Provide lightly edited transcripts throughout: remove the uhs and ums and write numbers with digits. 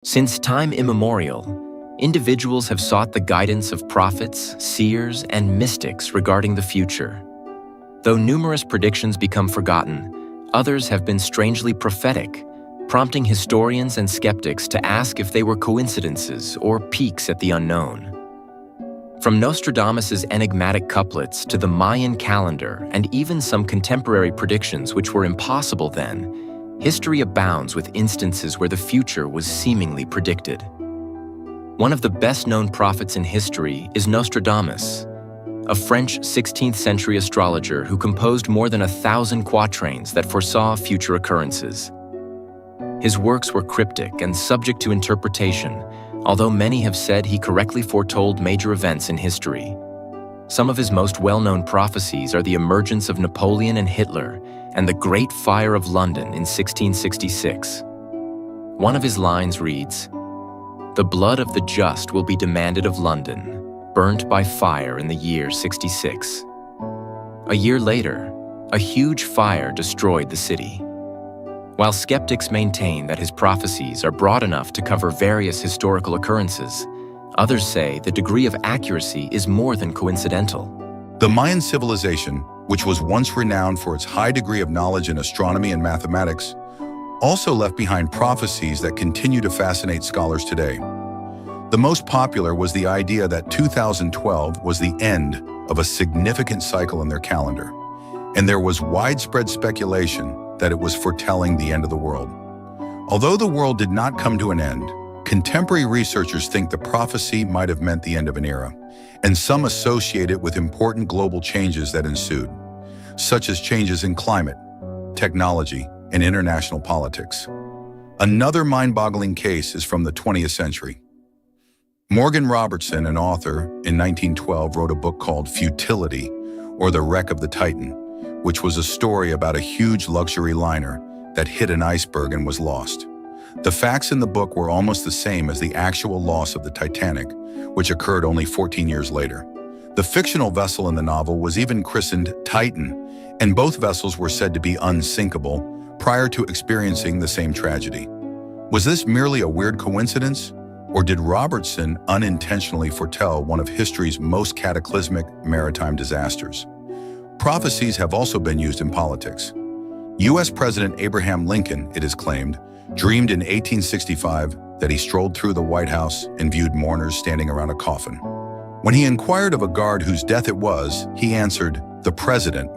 Since time immemorial, individuals have sought the guidance of prophets, seers, and mystics regarding the future. Though numerous predictions become forgotten, others have been strangely prophetic, prompting historians and skeptics to ask if they were coincidences or peeks at the unknown. From Nostradamus' enigmatic couplets to the Mayan calendar and even some contemporary predictions which were impossible then, history abounds with instances where the future was seemingly predicted. One of the best-known prophets in history is Nostradamus, a French 16th century astrologer who composed more than 1,000 quatrains that foresaw future occurrences. His works were cryptic and subject to interpretation, although many have said he correctly foretold major events in history. Some of his most well-known prophecies are the emergence of Napoleon and Hitler and the Great Fire of London in 1666. One of his lines reads, "The blood of the just will be demanded of London, burnt by fire in the year 66. A year later, a huge fire destroyed the city. While skeptics maintain that his prophecies are broad enough to cover various historical occurrences, others say the degree of accuracy is more than coincidental. The Mayan civilization, which was once renowned for its high degree of knowledge in astronomy and mathematics, also left behind prophecies that continue to fascinate scholars today. The most popular was the idea that 2012 was the end of a significant cycle in their calendar, and there was widespread speculation that it was foretelling the end of the world. Although the world did not come to an end, contemporary researchers think the prophecy might have meant the end of an era, and some associate it with important global changes that ensued, such as changes in climate, technology, and international politics. Another mind-boggling case is from the 20th century. Morgan Robertson, an author, in 1912 wrote a book called Futility, or The Wreck of the Titan, which was a story about a huge luxury liner that hit an iceberg and was lost. The facts in the book were almost the same as the actual loss of the Titanic, which occurred only 14 years later. The fictional vessel in the novel was even christened Titan, and both vessels were said to be unsinkable prior to experiencing the same tragedy. Was this merely a weird coincidence, or did Robertson unintentionally foretell one of history's most cataclysmic maritime disasters? Prophecies have also been used in politics. U.S. President Abraham Lincoln, it is claimed, dreamed in 1865 that he strolled through the White House and viewed mourners standing around a coffin. When he inquired of a guard whose death it was, he answered, "The President."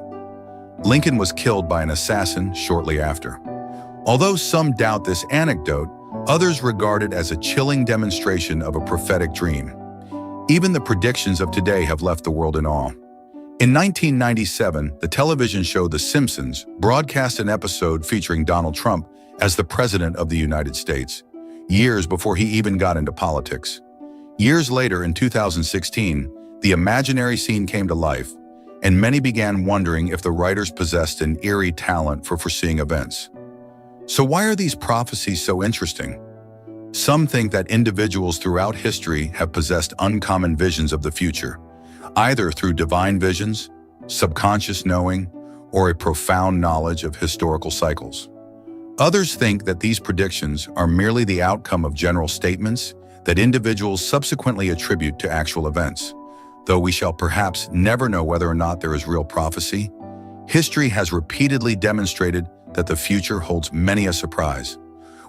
Lincoln was killed by an assassin shortly after. Although some doubt this anecdote, others regard it as a chilling demonstration of a prophetic dream. Even the predictions of today have left the world in awe. In 1997, the television show The Simpsons broadcast an episode featuring Donald Trump as the President of the United States, years before he even got into politics. Years later, in 2016, the imaginary scene came to life, and many began wondering if the writers possessed an eerie talent for foreseeing events. So why are these prophecies so interesting? Some think that individuals throughout history have possessed uncommon visions of the future, either through divine visions, subconscious knowing, or a profound knowledge of historical cycles. Others think that these predictions are merely the outcome of general statements that individuals subsequently attribute to actual events. Though we shall perhaps never know whether or not there is real prophecy, history has repeatedly demonstrated that the future holds many a surprise.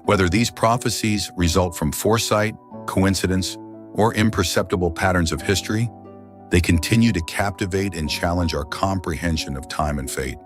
Whether these prophecies result from foresight, coincidence, or imperceptible patterns of history, they continue to captivate and challenge our comprehension of time and fate.